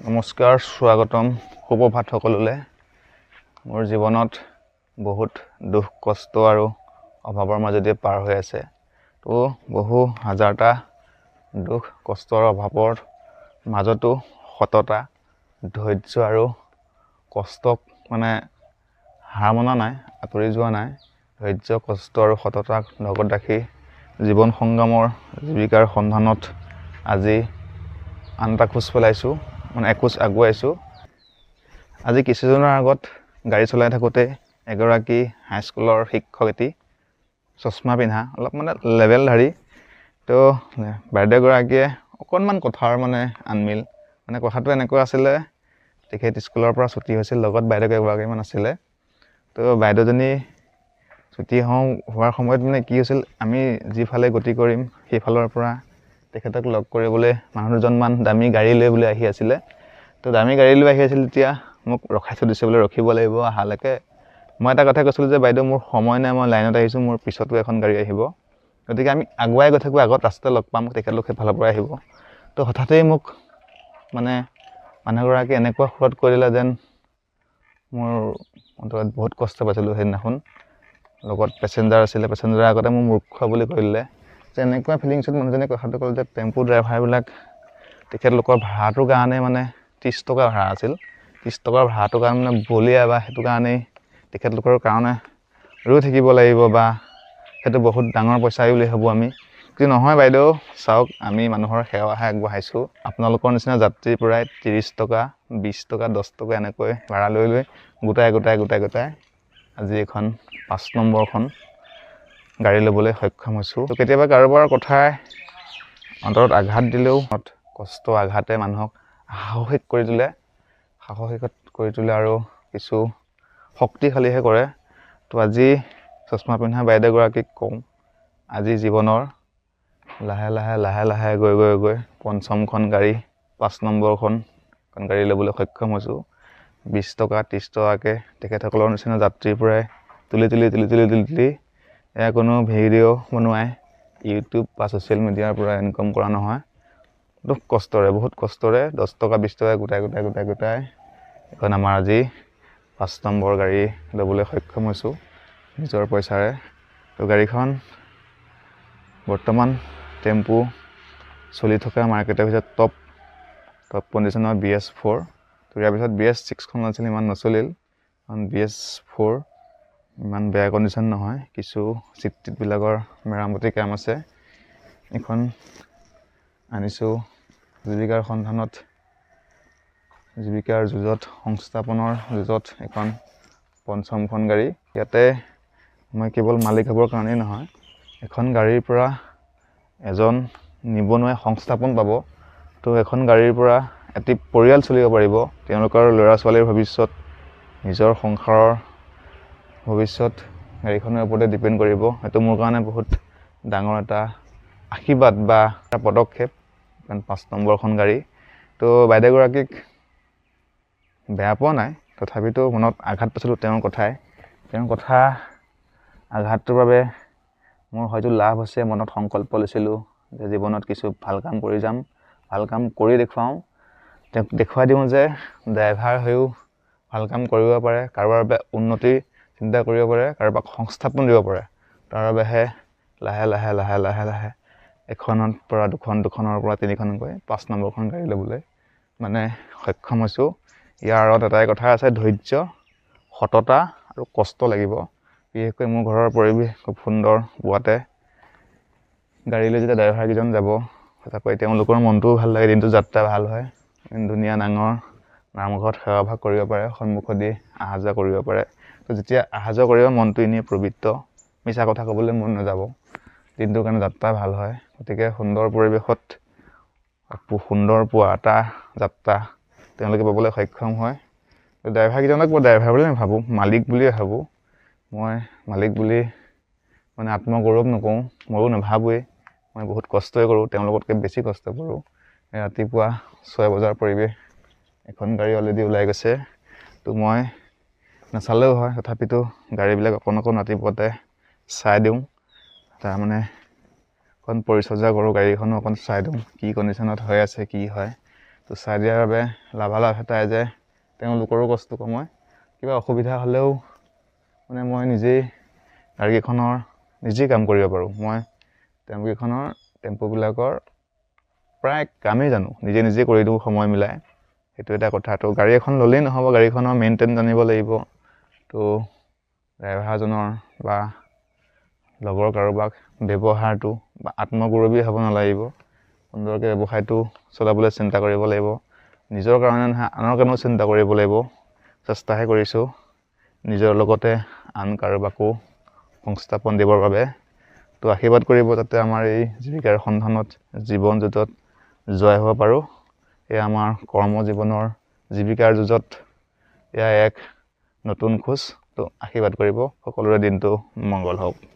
নমস্কাৰ, স্বাগতম, সুপ্ৰভাত সকলোলে। মোৰ জীৱনত বহুত দুখ কষ্ট আৰু অভাৱৰ মাজেদি পাৰ হৈ আছে। তো বহু হাজাৰটা দুখ কষ্ট আৰু অভাৱৰ মাজতো সততা, ধৈৰ্য আৰু কষ্টক হাৰ মনা নাই, আঁতৰি যোৱা নাই। ধৈৰ্য, কষ্ট আৰু সততাক লগত ৰাখি জীৱন সংগ্ৰামৰ জীৱিকাৰ সন্ধানত আজি আন এটা খোজ পেলাইছোঁ, এখোজ আগুৱাইছোঁ। আজি কিছুদিনৰ আগত গাড়ী চলাই থাকোঁতে এগৰাকী হাইস্কুলৰ শিক্ষয়িত্ৰী, চশমা পিন্ধা, অলপ লেভেলধাৰী, তো বাইদেউগৰাকীয়ে অকণমান কথাৰ আনমিল। কথাটো এনেকুৱা আছিলে, তেখেত স্কুলৰ পৰা ছুটি হৈছিল, লগত বাইদেউ কেইগৰাকীমান আছিলে। তো বাইদেউজনী ছুটি হোৱাৰ সময়ত কি হৈছিল, আমি যিফালে গতি কৰিম সেইফালৰ পৰা তেখেতক লগ কৰিবলৈ মানুহ দুজনমান দামী গাড়ী লৈ বুলি আহি আছিলে। তো দামী গাড়ী লৈ আহি আছিল, তেতিয়া মোক ৰখাই থৈ দিছে বোলে, ৰখিব লাগিব অহালৈকে। মই এটা কথা কৈছিলোঁ যে বাইদেউ মোৰ সময় নাই, মই লাইনত আহিছোঁ, মোৰ পিছতো এখন গাড়ী আহিব, গতিকে আমি আগুৱাই গৈ থাকোঁ, আগত ৰাস্তাতে লগ পাম, তেখেতলোক সেইফালৰ পৰা আহিব। তো হঠাতেই মোক মানুহগৰাকী এনেকুৱা সুৰত কৈ দিলে যেন মোৰ অন্তৰত বহুত কষ্ট পাইছিলোঁ সেইদিনাখন। লগত পেচেঞ্জাৰ আছিলে, পেচেঞ্জাৰৰ আগতে মোৰ মূৰ্খ বুলি কৈ দিলে। যে এনেকুৱা ফিলিংছত মানুহজনে কথাটো ক'লে যে টেম্পু ড্ৰাইভাৰবিলাক তেখেতলোকৰ ভাড়াটোৰ কাৰণে 30 টকা ভাড়া আছিল, 30 টকাৰ ভাড়াটোৰ কাৰণে বলিয়া, বা সেইটো কাৰণেই তেখেতলোকৰ কাৰণে ৰৈ থাকিব লাগিব, বা সেইটো বহুত ডাঙৰ পইচাই বুলি ভাবোঁ আমি। কিন্তু নহয় বাইদেউ, চাওক, আমি মানুহৰ সেৱাহে আগবঢ়াইছোঁ। আপোনালোকৰ নিচিনা যাত্ৰী প্ৰায় 30 টকা, 20 টকা, 10 টকা এনেকৈ ভাড়া লৈ গোটাই আজি এখন 5 নম্বৰখন গাড়ী ল'বলৈ সক্ষম হৈছোঁ। তো কেতিয়াবা কাৰোবাৰ কথাই অন্তৰত আঘাত দিলেও কষ্ট আঘাতে মানুহক সাহসিক কৰি তোলে আৰু কিছু শক্তিশালীহে কৰে। তো আজি চশমা পিন্ধা বাইদেউগৰাকীক কওঁ, আজি জীৱনৰ লাহে লাহে গৈ 5খন গাড়ী, 5 নম্বৰখন গাড়ী ল'বলৈ সক্ষম হৈছোঁ। 20 টকা, 30 টকাকৈ তেখেতসকলৰ নিচিনা যাত্ৰীৰ পৰাই তুলি এয়া কোনো ভিডিঅ' বনোৱাই ইউটিউব বা ছ'চিয়েল মিডিয়াৰ পৰা ইনকাম কৰা নহয়। বহুত কষ্টৰে 10 টকা 20 টকা গোটাই এখন আমাৰ আজি 5 নম্বৰ গাড়ী ল'বলৈ সক্ষম হৈছোঁ নিজৰ পইচাৰে। তো গাড়ীখন বৰ্তমান টেম্পু চলি থকা মাৰ্কেটৰ ভিতৰত টপ কণ্ডিশ্যনৰ BS4। তো ইয়াৰ পিছত BS6খন আছিল, ইমান নচলিল, কাৰণ BS4 ইমান বেয়া কণ্ডিশ্যন নহয়, কিছু চিটবিলাকৰ মেৰামতি কাম আছে। এইখন আনিছোঁ জীৱিকাৰ সন্ধানত, জীৱিকাৰ যুঁজত, সংস্থাপনৰ যুঁজত এখন 5খন গাড়ী। ইয়াতে মই কেৱল মালিক হ'বৰ কাৰণেই নহয়, এখন গাড়ীৰ পৰা এজন নিবনুৱাই সংস্থাপন পাব। তো এখন গাড়ীৰ পৰা এটি পৰিয়াল চলিব পাৰিব, তেওঁলোকৰ ল'ৰা ছোৱালীৰ ভৱিষ্যত, নিজৰ সংসাৰৰ ভৱিষ্যত গাড়ীখনৰ ওপৰতে ডিপেণ্ড কৰিব। সেইটো মোৰ কাৰণে বহুত ডাঙৰ এটা আশীৰ্বাদ বা এটা পদক্ষেপ, 5 নম্বৰখন গাড়ী। তো বাইদেউগৰাকীক বেয়া পোৱা নাই, তথাপিতো মনত আঘাত পাইছিলোঁ তেওঁৰ আঘাতটোৰ বাবে মোৰ হয়তো লাভ হৈছে। মনত সংকল্প লৈছিলোঁ যে জীৱনত কিছু ভাল কাম কৰি যাম, ভাল কাম কৰি দেখুৱাওঁ, তেওঁক দেখুৱাই দিওঁ যে ড্ৰাইভাৰ হৈও ভাল কাম কৰিব পাৰে, কাৰোবাৰ বাবে উন্নতিৰ চিন্তা কৰিব পাৰে, কাৰোবাক সংস্থাপন দিব পাৰে। তাৰ বাবেহে লাহে লাহে এখনৰ পৰা দুখনৰ পৰা 3খনকৈ 5 নম্বৰখন গাড়ী ল'বলৈ সক্ষম হৈছোঁ। ইয়াৰ আঁৰত এটাই কথা আছে, ধৈৰ্য, সততা আৰু কষ্ট লাগিব। বিশেষকৈ মোৰ ঘৰৰ পৰিৱেশ খুব সুন্দৰ পুৱাতে গাড়ী লৈ যেতিয়া ড্ৰাইভাৰকেইজন যাব, সঁচাকৈ তেওঁলোকৰ মনটোও ভাল লাগে, দিনটো যাত্ৰা ভাল হয়। ধুনীয়া ডাঙৰ নামঘৰত সেৱাভাগ কৰিব পাৰে, সন্মুখেদি অহা যোৱা কৰিব পাৰে। তো যেতিয়া অহা যোৱা কৰিব মনটো এনেই পবিত্ৰ, মিছা কথা ক'বলৈ মন নাযাব, দিনটোৰ কাৰণে যাত্ৰা ভাল হয়। গতিকে সুন্দৰ পৰিৱেশত সুন্দৰ পুৱা এটা যাত্ৰা তেওঁলোকে পাবলৈ সক্ষম হয়। ড্ৰাইভাৰকেইজনক মই ড্ৰাইভাৰ বুলি নাভাবোঁ, মালিক বুলিয়ে ভাবোঁ। মই মালিক বুলি আত্মগৌৰৱ নকৰোঁ, ময়ো নাভাবোৱেই। মই বহুত কষ্টই কৰোঁ, তেওঁলোকতকৈ বেছি কষ্ট কৰোঁ। ৰাতিপুৱা 6 বজাৰ পৰিৱেশ, এখন গাড়ী অলৰেডি ওলাই গৈছে। তো মই নাচালেও হয়, তথাপিতো গাড়ীবিলাক অকণ ৰাতিপুৱাতে চাই দিওঁ, অকণ পৰিচৰ্যা কৰোঁ, গাড়ীখনো অকণ চাই দিওঁ কি কণ্ডিশ্যনত হৈ আছে, কি হয়। তো চাই দিয়াৰ বাবে লাভালাভ এটাই যে তেওঁলোকৰো কষ্ট কমায়। কিবা অসুবিধা হ'লেও মানে মই নিজেই গাড়ীকেইখনৰ নিজেই কাম কৰিব পাৰোঁ। মই টেম্পুকেইখনৰ টেম্পুবিলাকৰ প্ৰায় কামেই জানো, নিজে কৰি দিওঁ সময় মিলাই। সেইটো এটা কথা। তো গাড়ী এখন ল'লেই নহ'ব, গাড়ীখনৰ মেইনটেইন জানিব লাগিব। তো ড্ৰাইভাৰজনৰ বা লগৰ কাৰোবাক ব্যৱহাৰটো বা আত্মগৌৰৱী হ'ব নালাগিব। সুন্দৰকৈ ব্যৱসায়টো চলাবলৈ চিন্তা কৰিব লাগিব। নিজৰ কাৰণে নহয়, আনৰ কাৰণেও চিন্তা কৰিব লাগিব। চেষ্টাহে কৰিছোঁ নিজৰ লগতে আন কাৰোবাকো সংস্থাপন দিবৰ বাবে। তো আশীৰ্বাদ কৰিব যাতে আমাৰ এই জীৱিকাৰ সন্ধানত জীৱন যুঁজত জয় হ'ব পাৰোঁ। এয়া আমাৰ কৰ্মজীৱনৰ জীৱিকাৰ যুঁজত এয়া এক নতুন খোজ। তো আশীৰ্বাদ কৰিব, সকলোৰে দিনটো মংগল হওক।